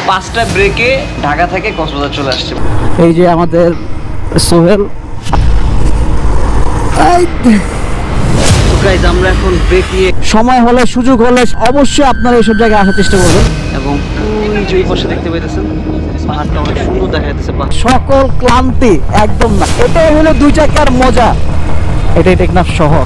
5টা ব্রেকে ঢাকা থেকে কক্সবাজার চলে আসছে। এই যে আমাদের সোহেল। গাইজ আমরা এখন ব্রেক নিয়ে সময় হলে সুযোগ হলে অবশ্যই আপনারা এইসব জায়গায় আসার চেষ্টা করবেন। এবং ওই যে পাশে দেখতে পাইতেছেন পাহাড়টা অনেক সুন্দর দেখা যাচ্ছে। সকল ক্লান্তি একদম না, এটাই হলো 2 চাকার মজা। এটাই টেকনাফ শহর।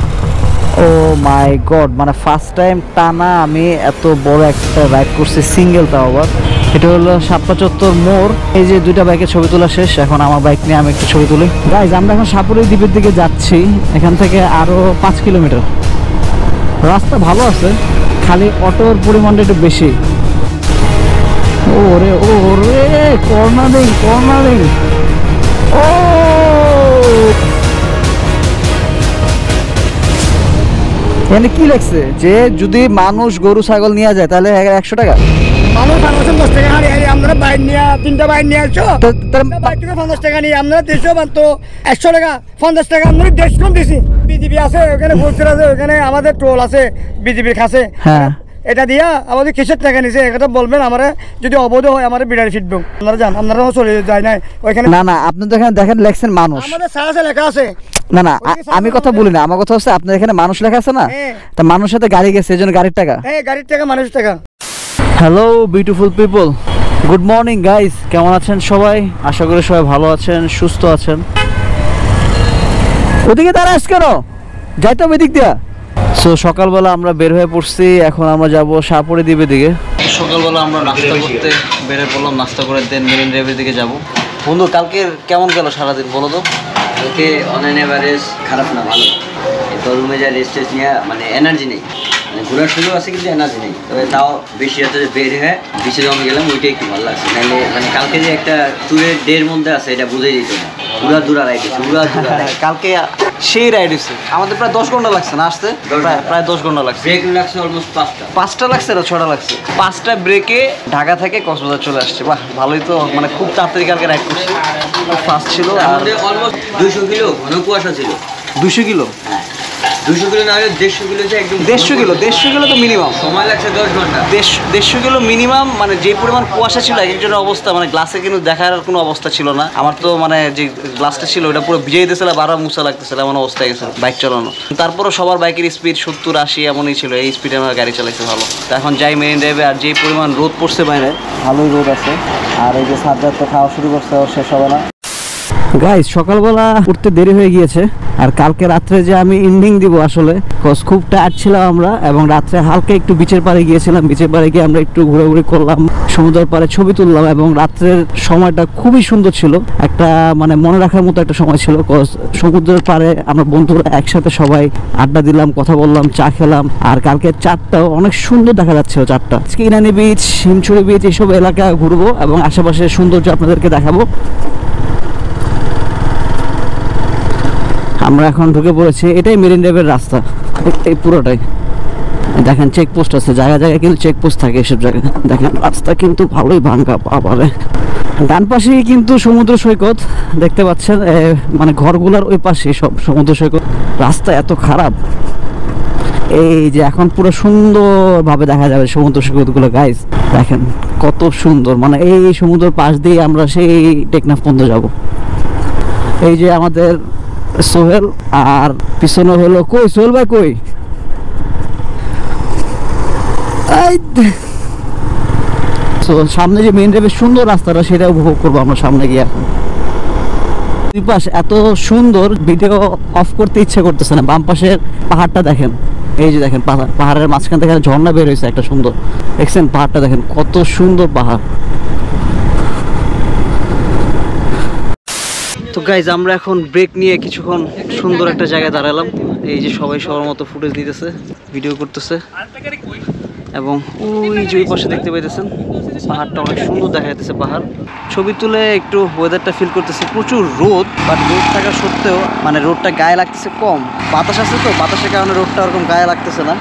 ও মাই গড, মানে ফার্স্ট টাইম টানা আমি এত বড় একটা রাইড করছি, সিঙ্গেল তাও আবার। এটা হলো সাপড়া চত্বর মোড়। এই যে 2টা বাইকের ছবি তোলা শেষ, এখন আমার বাইক নিয়ে আমি একটু ছবি তুলি। গাইজ আমরা এখন সাপুরি দ্বীপের দিকে যাচ্ছি, এখান থেকে আরো 5 কিলোমিটার। রাস্তা ভালো আছে, খালি অটোর পরিমাণটা একটু বেশি। ওরে ওরে কর্নারিং কর্নারিং। ও এখানে কি লেখছে যে যদি মানুষ গরু ছাগল নিয়ে যায় তাহলে 100 টাকা। মানুষ 10 টাকা হারি হারি আমরা বাইক নিয়ে 3টা বাইক নিয়ে আসছো, বাইক থেকে 50 টাকা নিয়ে আমরা 300 বানতো 100 টাকা 50 টাকা আমরা 150 কম দিছি। বিজেপি আছে ওখানে, ফোর্সের আছে ওখানে, আমাদের টোল আছে বিজেপির কাছে। হ্যাঁ এটা দিয়া আমাদের কিসের টাকা নিছে এটা বলবেন আমারে, যদি অবৈধ হয় আমার বিড়াল ফিটবেন। আপনারা জান, আপনারাও চলে যায় না ওইখানে। না না, আপনি তো এখানে দেখেন লেখছেন মানুষ, আমাদের সারা লেখা আছে। না না আমি কথা বলি না, আমার কথা হচ্ছে আপনার এখানে মানুষ লেখা আছে না, তা মানুষের সাথে গাড়ি গেছে এজন্য গাড়ির টাকা। হ্যাঁ গাড়ির টাকা মানুষের টাকা। Hello beautiful people, good morning guys, কেমন আছেন সবাই? আশা করি সবাই ভালো আছেন, সুস্থ আছেন। ওদিকে দাঁড়াস কেন, যাইতে হবে এদিক দিয়া। সো সকালবেলা আমরা বের হয়ে পড়ছি, এখন আমরা যাব সাপুরি দ্বীপের দিকে। সকালবেলা আমরা নাস্তা করতে বেরিয়ে পড়লাম, নাস্তা করে দেন মেরিন ড্রাইভের দিকে যাব। বন্ধু কালকে কেমন গেল সারাদিন বলো তো? কালকে অনলাইন এভারেজ খারাপ না, ভালো। তো রুমে যা রেস্ট টেস্ট নিয়ে মানে এনার্জি নেই, মানে ঘোরার সুযোগ আছে কিন্তু এনার্জি নেই। তবে তাও বেশি রাতে বের হয়ে বিচে জমে গেলাম, ওইটাই একটু ভালো লাগছে। নাহলে মানে কালকে যে একটা ট্যুরের ডের মধ্যে আছে এটা বুঝেই যেত না। পুরা দূরা রাইড হচ্ছে, পুরা দূরা কালকে সেই রাইড হচ্ছে, আমাদের প্রায় 10 ঘন্টা লাগছে না আসতে, প্রায় 10 ঘন্টা লাগছে। ব্রেক লাগছে অলমোস্ট 5টা লাগছে না 6টা লাগছে। 5টা ব্রেকে ঢাকা থেকে কক্সবাজার চলে আসছে। বাহ ভালোই তো, মানে খুব তাড়াতাড়ি কালকে রাইড করছি, খুব ফাস্ট ছিল। আমাদের অলমোস্ট 200 কিলো ঘন কুয়াশা ছিল। 200 কিলো, 200 কিলো না হলে 150 কিলো, একদম 150 কিলো তো মিনিমাম। সময় লাগছে 10 ঘন্টা। 150 কিলো মিনিমাম, মানে যে পরিমাণ কুয়াশা ছিল একজনের অবস্থা, মানে গ্লাসে কিন্তু দেখার কোনো অবস্থা ছিল না। আমার তো মানে যে গ্লাসটা ছিল ওটা পুরো ভিজে দিতেছিল, বারবার মুছা লাগতেছিল, এমন অবস্থা হয়ে গেছিল বাইক চালানো। তারপরও সবার বাইকের স্পিড 70-80 এমনই ছিল, এই স্পিডে আমার গাড়ি চালাইছে ভালো। তো এখন যাই মেরিন ড্রাইভে, আর যে পরিমাণ রোদ পড়ছে বাইরে, ভালোই রোদ আছে। আর এই যে সাজ্জাদ তো খাওয়া শুরু করছে, ওর শেষ হবে না। গাইস সকালবেলা উঠতে দেরি হয়ে গিয়েছে, আর কালকে রাত্রে যে আমি এন্ডিং দিব আসলে খুব টায়ার্ড ছিলাম আমরা, এবং রাত্রে হালকা একটু বিচের পাড়ে গিয়েছিলাম। বিচের পাড়ে গিয়ে আমরা একটু ঘোরাঘুরি করলাম, সমুদ্রের পাড়ে ছবি তুললাম, এবং রাত্রের সময়টা খুবই সুন্দর ছিল, একটা মানে মনে রাখার মতো একটা সময় ছিল। সমুদ্রের পাড়ে আমরা বন্ধুরা একসাথে সবাই আড্ডা দিলাম, কথা বললাম, চা খেলাম। আর কালকে চাঁদটাও অনেক সুন্দর দেখা যাচ্ছিল চাঁদটা। আজকে ইনানি বিচ, হিমছড়ি বিচ এইসব এলাকা ঘুরবো এবং আশেপাশের সৌন্দর্য আপনাদেরকে দেখাবো। আমরা এখন ঢুকে পড়েছি, এটাই মেরিন ড্রাইভের রাস্তা, এই পুরোটাই। দেখেন চেকপোস্ট আছে, জায়গায় জায়গায় কিন্তু চেকপোস্ট থাকে এসব জায়গায়। দেখেন রাস্তা কিন্তু ভালোই ভাঙ্গা পারে। ডান পাশেই কিন্তু সমুদ্র সৈকত দেখতে পাচ্ছেন, মানে ঘরগুলার ওই পাশে সব সমুদ্র সৈকত। রাস্তা এত খারাপ, এই যে এখন পুরো সুন্দরভাবে দেখা যাবে সমুদ্র সৈকতগুলো। গাইস দেখেন কত সুন্দর, মানে এই সমুদ্র পাশ দিয়ে আমরা সেই টেকনাফ পর্যন্ত যাব। এই যে আমাদের সোহেল, আর পিছনে হলো কই সোহেল ভাই, কই সামনে যে মেইন ড্রাইভের সুন্দর রাস্তাটা সেটা উপভোগ করবো আমরা সামনে গিয়ে। দুই পাশ এত সুন্দর, ভিডিও অফ করতে ইচ্ছে করতেছে না। বাম পাশের পাহাড়টা দেখেন, এই যে দেখেন পাহাড়ের মাঝখান থেকে ঝর্ণা বের হয়েছে একটা সুন্দর, দেখছেন পাহাড়টা দেখেন কত সুন্দর পাহাড়। তো গাইজ আমরা এখন ব্রেক নিয়ে কিছুক্ষণ সুন্দর একটা জায়গায় দাঁড়ালাম। এই যে সবাই সবার মতো ফুটেজ নিতেছে, ভিডিও করতেছে, এবং ওই যে ওই পাশে দেখতে পাইতেছেন পাহাড়টা অনেক সুন্দর দেখা যাচ্ছে। পাহাড় ছবি তুলে একটু ওয়েদারটা ফিল করতেছে। প্রচুর রোদ, বাট রোদ থাকা সত্ত্বেও মানে রোদটা গায়ে লাগতেছে কম। বাতাস আছে তো, বাতাসের কারণে রোদটা ওরকম গায়ে লাগতেছে না।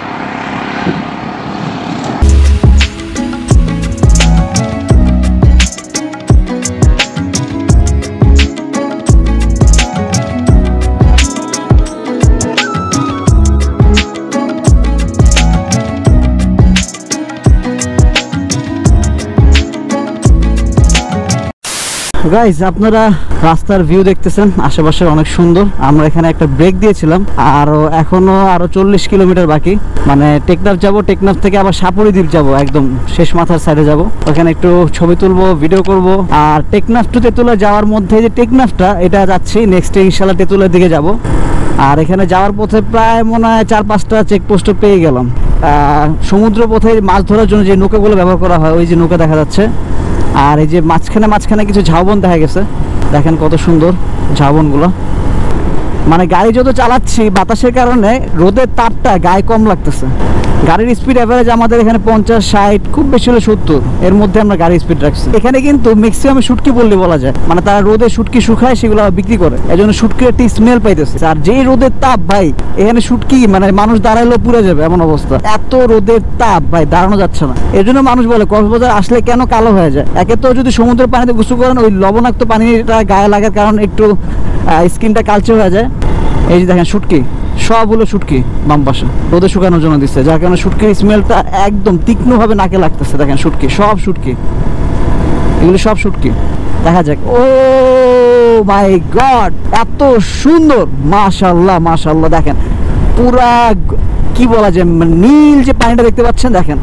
গাইজ আপনারা রাস্তার ভিউ দেখতেছেন, আশেপাশে অনেক সুন্দর। আমরা এখানে একটা ব্রেক দিয়েছিলাম, আর এখনো আরো 40 কিলোমিটার বাকি। মানে টেকনাফ যাব, টেকনাফ থেকে আবার সাপুরি দ্বীপ যাব, একদম শেষ মাথার সাইডে যাব। ওখানে একটু ছবি তুলবো, ভিডিও করব। আর টেকনাফ টু তেতুলা যাওয়ার মধ্যে যে টেকনাফটা, এটা যাচ্ছি নেক্সট ডে ইনশাল্লাহ তেতুলার দিকে যাব। আর এখানে যাওয়ার পথে প্রায় মনে হয় 4-5টা চেকপোস্ট পেয়ে গেলাম। সমুদ্র পথে মাছ ধরার জন্য যে নৌকাগুলো ব্যবহার করা হয়, ওই যে নৌকা দেখা যাচ্ছে। আর এই যে মাঝখানে কিছু ঝাউবন দেখা গেছে, দেখেন কত সুন্দর ঝাউবনগুলো। মানে গাড়ি যত চালাচ্ছি বাতাসের কারণে রোদের তাপটা গায়ে কম লাগতেছে। গাড়ির স্পিড অ্যাভারেজ আমাদের এখানে 50-60, খুব বেশি হলে 70, এর মধ্যে আমরা গাড়ির স্পিড রাখছি। এখানে কিন্তু ম্যাক্সিমাম শুটকি বললে বলা যায়, মানে তারা রোদে শুটকি শুকায় সেগুলো বিক্রি করে, এই জন্য শুটকির একটি স্মেল পাইতেছে। আর যেই রোদের তাপ ভাই, এখানে শুটকি মানে মানুষ দাঁড়াইলেও পুড়ে যাবে এমন অবস্থা। এত রোদের তাপ ভাই, দাঁড়ানো যাচ্ছে না। এর জন্য মানুষ বলে কক্সবাজার আসলে কেন কালো হয়ে যায়। একে তো যদি সমুদ্রের পানিতে গোসল করেন, ওই লবণাক্ত পানিটা গায়ে লাগার কারণে একটু স্কিনটা কালচে হয়ে যায়। এই যে দেখেন শুটকি, সব হলো শুটকি বাম পাশে রোদে শুকানোর জন্য দিচ্ছে, যার কারণে শুটকির স্মেলটা একদম তীক্ষ্ণভাবে নাকে লাগতেছে। দেখেন শুটকি, সব শুটকি, এগুলো সব শুটকি। দেখা যাক। ও মাই গড, এত সুন্দর, মাশাআল্লাহ মাশাআল্লাহ। দেখেন পুরা কি বলা যায়, নীল যে পানিটা দেখতে পাচ্ছেন, দেখেন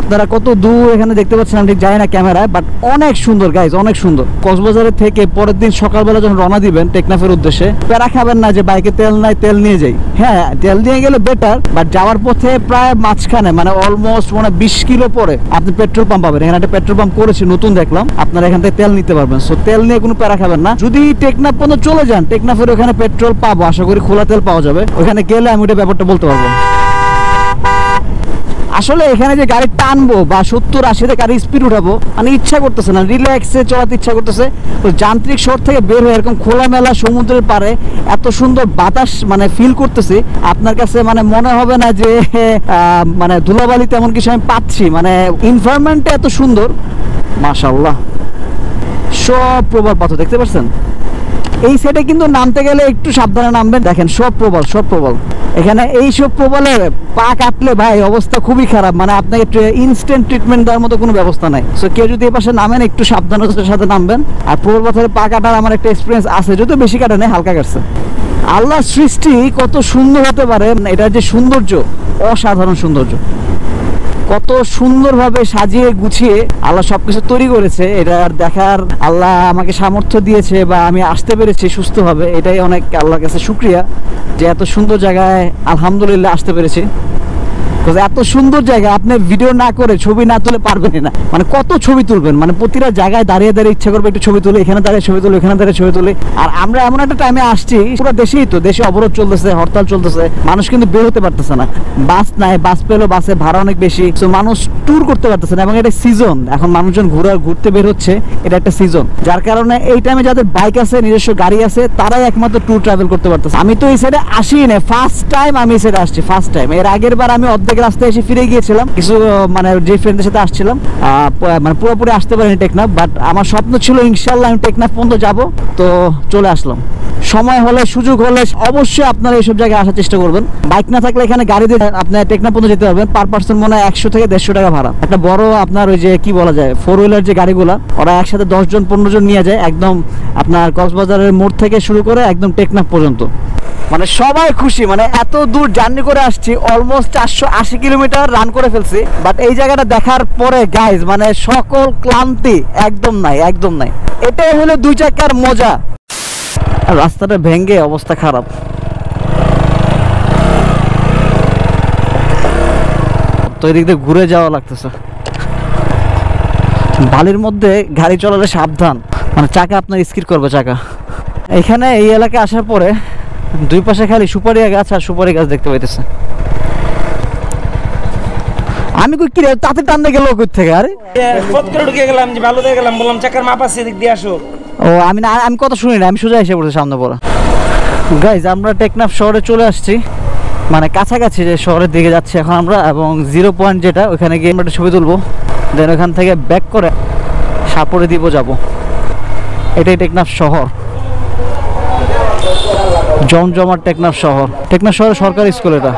আপনারা কত দূর এখানে দেখতে পাচ্ছেন, আমি ঠিক জানি না ক্যামেরায়, বাট অনেক সুন্দর গাইজ, অনেক সুন্দর। কক্সবাজারের থেকে পরের দিন সকালবেলা যখন রওনা দিবেন টেকনাফের উদ্দেশ্যে, প্যারা খাবেন না যে বাইকে তেল নাই, তেল নিয়ে যাই। হ্যাঁ, তেল নিয়ে গেলে বেটার, বাট যাওয়ার পথে প্রায় মাঝখানে মানে অলমোস্ট 20 কিলো পরে আপনি পেট্রোল পাম্প পাবেন। এখানে একটা পেট্রোল পাম্প করেছি নতুন, দেখলাম। আপনারা এখান থেকে তেল নিতে পারবেন। সো তেল নিয়ে কোনো প্যারা খাবেন না। যদি টেকনাফ পর্যন্ত চলে যান, টেকনাফের ওখানে পেট্রোল পাবো, আশা করি খোলা তেল পাওয়া যাবে। ওখানে গেলে আমি ওটা ব্যাপারটা বলতে পারবো। আসলে এখানে যে গাড়ি টানবো বা 70-80-তে গাড়ি স্পিড উঠাবো, মানে ইচ্ছা করতেছে না, রিল্যাক্সে চলাতে ইচ্ছা করতেছে। ওই যান্ত্রিক শহর থেকে বের হয়ে এরকম খোলামেলা সমুদ্রের পারে এত সুন্দর বাতাস মানে ফিল করতেছি, আপনার কাছে মানে মনে হবে না যে মানে ধুলাবালি তেমন কিছু আমি পাচ্ছি। মানে এনভায়রনমেন্টটা এত সুন্দর, মাশাআল্লাহ। সব প্রবাল পাথর দেখতে পাচ্ছেন। এই সাইডে কিন্তু নামতে গেলে একটু সাবধানে নামবেন। দেখেন সব প্রবাল, সব প্রবাল। এখানে এই সব প্রবালের পা কাটলে ভাই অবস্থা খুবই খারাপ, মানে আপনাকে ইনস্ট্যান্ট ট্রিটমেন্ট দেওয়ার মতো কোনো ব্যবস্থা নাই। সো কেউ যদি এই পাশে নামেন, একটু সাবধানতার সাথে নামবেন। আর প্রবাল পাথরে পা কাটার আমার একটা এক্সপিরিয়েন্স আছে, যদিও বেশি কাটা নেই, হালকা কাটছে। আল্লাহর সৃষ্টি কত সুন্দর হতে পারে, এটার যে সৌন্দর্য, অসাধারণ সৌন্দর্য। কত সুন্দরভাবে সাজিয়ে গুছিয়ে আল্লাহ সবকিছু তৈরি করেছে, এটা দেখার আল্লাহ আমাকে সামর্থ্য দিয়েছে বা আমি আসতে পেরেছি সুস্থভাবে, এটাই অনেক আল্লাহর কাছে শুকরিয়া যে এত সুন্দর জায়গায় আলহামদুলিল্লাহ আসতে পেরেছি। এত সুন্দর জায়গা আপনি ভিডিও না করে ছবি না তুলে পারবেন না। মানে কত ছবি তুলবেন, মানে প্রতিটা জায়গায় দাঁড়িয়ে দাঁড়িয়ে ইচ্ছা করবে একটু ছবি তুলে, এখানে দাঁড়িয়ে ছবি তুলে, এখানে দাঁড়িয়ে ছবি তুলে। আর আমরা এমন একটা টাইমে আসছি, পুরো দেশেই তো, দেশে অবরোধ চলতেছে, হরতাল চলতেছে, মানুষ কিন্তু বের হতে পারতেছে না। বাস নাই, বাস পেলেও বাসে ভাড়া অনেক বেশি, তো মানুষ ট্যুর করতে পারতেছে না। এবং এটা সিজন, এখন মানুষজন ঘুরতে বের হচ্ছে, এটা একটা সিজন, যার কারণে এই টাইমে যাদের বাইক আছে, নিজস্ব গাড়ি আছে, তারাই একমাত্র ট্যুর ট্রাভেল করতে পারতেছে। আমি তো এই সাইডে আসি না, ফার্স্ট টাইম আমি এই সাইডে আসছি, ফার্স্ট টাইম। এর আগের বার আমি অর্ধেক রাস্তায় এসে ফিরে গিয়েছিলাম, কিছু মানে যে ফ্রেন্ডদের সাথে আসছিলাম, মানে পুরোপুরি আসতে পারিনি টেকনাফ, বাট আমার স্বপ্ন ছিল ইনশাল্লাহ আমি টেকনাফ পর্যন্ত যাব, তো চলে আসলাম। সময় হলে, সুযোগ হলে অবশ্যই আপনারা এইসব জায়গায় আসার চেষ্টা করবেন। বাইক না থাকলে এখানে গাড়ি দিয়ে আপনার টেকনাফ পর্যন্ত যেতে পারবেন। পার পার্সন মনে হয় 100 থেকে 150 টাকা ভাড়া। একটা বড় আপনার ওই যে কি বলা যায়, 4 হুইলার যে গাড়িগুলা, ওরা একসাথে 10-15 জন নিয়ে যায়, একদম আপনার কক্সবাজারের মোড় থেকে শুরু করে একদম টেকনাফ পর্যন্ত। মানে সবাই খুশি, মানে এত দূর জার্নি করে আসছি, অলমোস্ট 480 কিলোমিটার রান করে ফেলছি। বাট এই জায়গাটা দেখার পরে গাইজ মানে সকল ক্লান্তি একদম নাই, একদম নাই। এটাই হলো 2 চাকার মজা। রাস্তাটা ভেঙে অবস্থা খারাপ। তো এদিক দিয়ে ঘুরে যাওয়া লাগতেছে। বালির মধ্যে গাড়ি চলালে সাবধান, মানে চাকা আপনার স্কিড করবে চাকা। এখানে এই এলাকায় আসার পরে 2 পাশে খালি সুপারি গাছ আর সুপারি গাছ দেখতে পাইতেছে। আমি কই কি রে, তাতে টানতে গেল কই থেকে? আরে ফট করে ঢুকে গেলাম, যে ভালো দেখে গেলাম, বললাম চাকার মাপ আছে, এদিক দিয়ে আসো। ও আমি কথা শুনি না, আমি সোজা এসে পড়েছি সামনে পড়া। গাইজ আমরা টেকনাফ শহরে চলে আসছি, মানে কাছাকাছি যে শহরের দিকে যাচ্ছি এখন আমরা। এবং 0 পয়েন্ট যেটা, ওখানে গিয়ে আমরা একটা ছবি তুলবো, দেন ওখান থেকে ব্যাক করে সাপুরি দ্বীপও যাব। এটাই টেকনাফ শহর, জমজমাট টেকনাফ শহর। টেকনাফ শহরের সরকারি স্কুল এটা।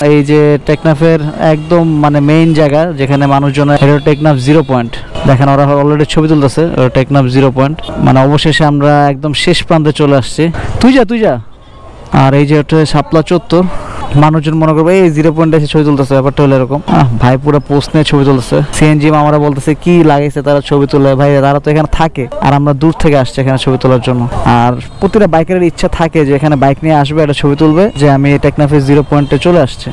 এই যে টেকনাফের একদম মানে মেইন জায়গা যেখানে মানুষজন, এটা টেকনাফ 0 পয়েন্ট। দেখেন ওরা অলরেডি ছবি তুলতেছে টেকনাফ 0 পয়েন্ট। মানে অবশেষে আমরা একদম শেষ প্রান্তে চলে আসছি। তুই যা। আর এই যে হচ্ছে শাপলা চত্বর, মানুষজন মনে করবে এই 0 পয়েন্টে এসে ছবি তুলতেছে, ব্যাপারটা হলো এরকম। ভাই পুরো পোস্ট নিয়ে ছবি তুলতেছে। সিএনজি মামারা বলতেছে কি লাগাইছে তারা ছবি তুলে, ভাই তারা তো এখানে থাকে আর আমরা দূর থেকে আসছি এখানে ছবি তোলার জন্য। আর প্রতিটা বাইকারের ইচ্ছা থাকে যে এখানে বাইক নিয়ে আসবে, একটা ছবি তুলবে, যে আমি টেকনাফের 0 পয়েন্টে চলে আসছি,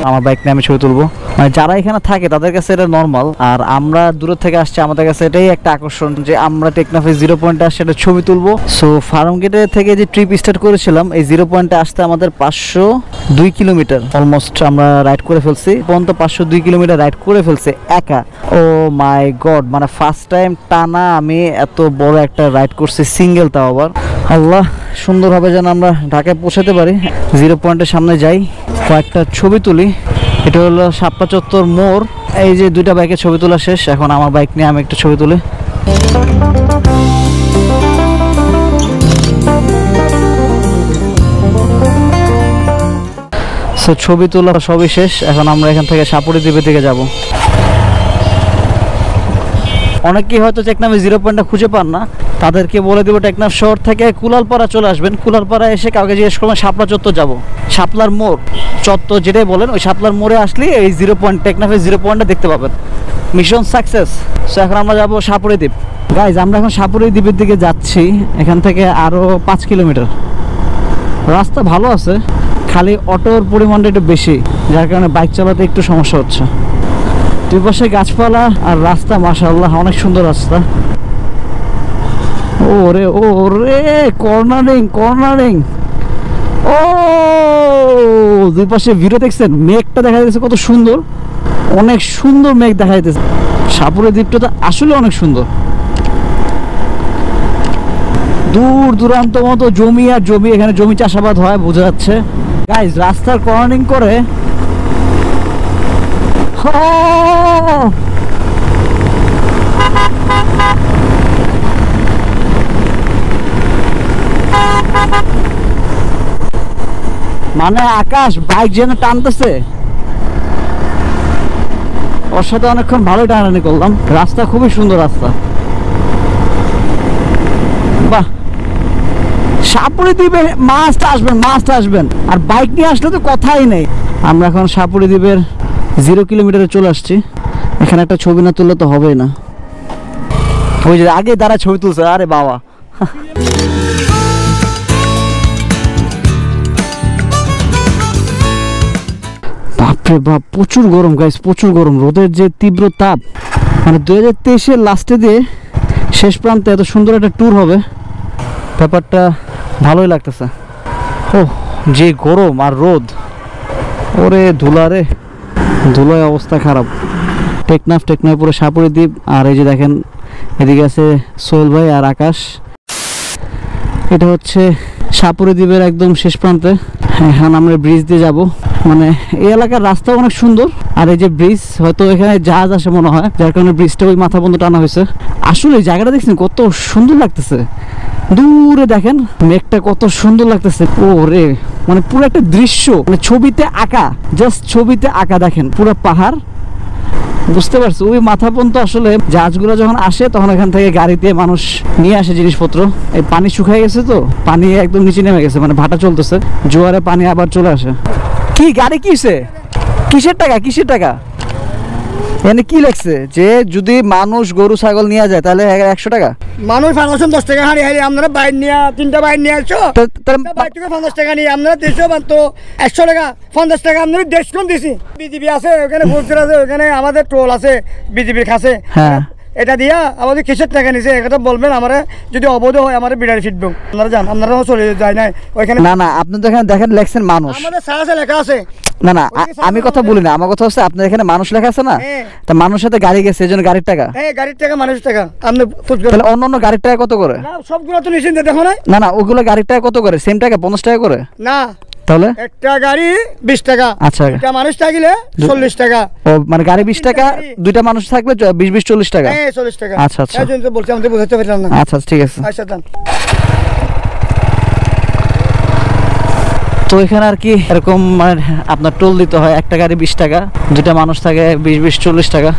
আমার বাইক নিয়ে আমি ছবি তুলবো। মানে যারা এখানে থাকে তাদের কাছে এটা নর্মাল, আর আমরা দূর থেকে আসছি আমাদের কাছে এটাই একটা আকর্ষণ যে আমরা টেকনাফে 0 পয়েন্টে আসছি একটা ছবি তুলবো। সো ফার্ম গেটে থেকে যে ট্রিপ স্টার্ট করেছিলাম এই 0 পয়েন্টে আসতে আমাদের 502 কিলোমিটার অলমোস্ট আমরা রাইড করে ফেলছি। পর্যন্ত 502 কিলোমিটার রাইড করে ফেলছে একা। ও মাই গড, মানে ফার্স্ট টাইম টানা আমি এত বড় একটা রাইড করছি, সিঙ্গেল, তাও আবার। আল্লাহ, সুন্দরভাবে যেন আমরা ঢাকায় পৌঁছাতে পারি। 0 পয়েন্টের সামনে যাই, কয়েকটা ছবি তুলি। এটা হলো শাপলা চত্বর মোড়। এই যে দুইটা বাইকের ছবি তোলা শেষ, এখন আমার বাইক নিয়ে আমি একটা ছবি তুলি। সো ছবি তোলা সবই শেষ, এখন আমরা এখান থেকে সাপুরি দ্বীপের দিকে যাব। অনেকেই হয়তো টেকনাফে 0 পয়েন্টটা খুঁজে পান না, তাদেরকে বলে দেবো টেকনাফ শহর থেকে কুলালপাড়া চলে আসবেন। কুলালপাড়া এসে কাউকে জিজ্ঞেস করবেন শাপলা চত্বর যাবো, শাপলার মোড় চত্বর যেটাই বলেন, ওই শাপলার মোড়ে আসলে এই 0 পয়েন্ট টেকনাফের 0 পয়েন্টটা দেখতে পাবেন। Mission success. সো এখন আমরা যাবো সাপুরি দ্বীপ। গাইজ, আমরা এখন সাপুরি দ্বীপের দিকে যাচ্ছি, এখান থেকে আরও 5 কিলোমিটার। রাস্তা ভালো আছে, খালি অটোর পরিমাণটা একটু বেশি, যার কারণে বাইক চালাতে একটু সমস্যা হচ্ছে। দুই পাশে গাছপালা আর রাস্তা মাশাআল্লাহ অনেক সুন্দর রাস্তা। ওরে কর্নারিং ও দুই পাশে ভিডিও দেখছেন, মেঘটা দেখা যাচ্ছে কত সুন্দর, অনেক সুন্দর মেঘ দেখা যাচ্ছে। সাপুরি দ্বীপটা তো আসলে অনেক সুন্দর, দূর দূরান্ত মতো জমি আর জমি, এখানে জমি চাষাবাদ হয় বোঝা যাচ্ছে। গাইজ, রাস্তার কর্নারিং করে মানে আকাশ বাইক যেন টানতেছে, ওর সাথে অনেকক্ষণ ভালোই টানাটানি করলাম। রাস্তা খুবই সুন্দর রাস্তা, বাহ। সাপুরি দ্বীপে মাস্ট আসবেন, আর বাইক নিয়ে আসলে তো কথাই নেই। আমরা এখন সাপুরি দ্বীপের 0 কিলোমিটারে চলে আসছি। এখানে একটা ছবি না তুললে তো হবেই না। ওই যে আগে দাঁড়া ছবি তুলছে, আরে বাবা। বাপরে বাপ, প্রচুর গরম গাইস, প্রচুর গরম। রোদের যে তীব্র তাপ, মানে 2023-এর লাস্টে দিয়ে শেষ প্রান্তে এত সুন্দর একটা ট্যুর হবে, ব্যাপারটা ভালোই লাগতেছে। ও যে গরম আর রোদ, ওরে ধুলায় অবস্থা খারাপ। টেকনাফ পুরো সাপুরি দ্বীপ। আর এই যে দেখেন এদিকে আছে সোহেল ভাই আর আকাশ। এটা হচ্ছে সাপুরি দ্বীপের একদম শেষ প্রান্তে। এখন আমরা ব্রিজ দিয়ে যাব। মানে এই এলাকার রাস্তা অনেক সুন্দর, আর এই যে ব্রিজ, হয়তো এখানে জাহাজ আসে মনে হয়, যার কারণে ব্রিজটা ওই মাথা বন্ধ টানা হয়েছে। আসলে জায়গাটা দেখছেন কত সুন্দর লাগতেছে, দূরে দেখেন মেঘটা কত সুন্দর লাগতেছে। ও রে, মানে পুরো একটা দৃশ্য, মানে ছবিতে আঁকা, জাস্ট ছবিতে আঁকা। দেখেন পুরো পাহাড়, বুঝতে পারছো? ওই মাথা পর্যন্ত আসলে জাহাজগুলো যখন আসে তখন এখান থেকে গাড়িতে মানুষ নিয়ে আসে জিনিসপত্র। এই পানি শুকায় গেছে তো, পানি একদম নিচে নেমে গেছে, মানে ভাটা চলতেছে, জোয়ারে পানি আবার চলে আসে। কি গাড়ি কিসে, কিসের টাকা এখানে কি লেখছে যে যদি মানুষ গরু ছাগল নিয়ে যায় তাহলে 100 টাকা, মানুষ 10 টাকা হারি আপনারা বাইর নিয়ে 3টা বাইর নিয়ে আসছো, বাইর থেকে 50 টাকা নিয়ে আপনারা 100 টাকা 50 টাকা আপনারা 150 দিছি। বিজেপি আছে ওখানে, ফোর্সের আছে ওখানে, আমাদের টোল আছে বিজেপির কাছে। হ্যাঁ, এটা দিয়া আমাদের কিসের টাকা নিছে এটা বলবেন। আমরা যদি অবৈধ হয় আমার বিড়াল ফিটবো, আপনারা জান, আপনারাও চলে যায় না ওইখানে। না আপনি তো এখানে দেখেন লেখছেন মানুষ, আমাদের সারা লেখা আছে। না আমি কথা বলি না, আমার কথা হচ্ছে আপনার এখানে মানুষ লেখা আছে না, তা মানুষের সাথে গাড়ি গেছে, এই জন্য গাড়ির টাকা। হ্যাঁ, গাড়ির টাকা মানুষের টাকা। আপনি তাহলে অন্য গাড়ির টাকা কত করে? না, সবগুলো তো নিশ্চিন্তে দেখো না ওগুলো গাড়ির টাকা কত করে? সেম টাকা 50 টাকা করে না, তাহলে একটা গাড়ি 20 টাকা। আচ্ছা, একটা মানুষ থাকলে 40 টাকা। ও মানে গাড়ি 20 টাকা, দুইটা মানুষ থাকলে 20 40 টাকা। হ্যাঁ, 40 টাকা। আচ্ছা এই জন্য তো বলছি, আমাদের বোঝাতে পারলাম না। আচ্ছা ঠিক আছে। আচ্ছা, তো এখানে আর কি এরকম মানে আপনার টোল দিতে হয়, একটা গাড়ি 20 টাকা, দুটা মানুষ থাকে 20-40 টাকা।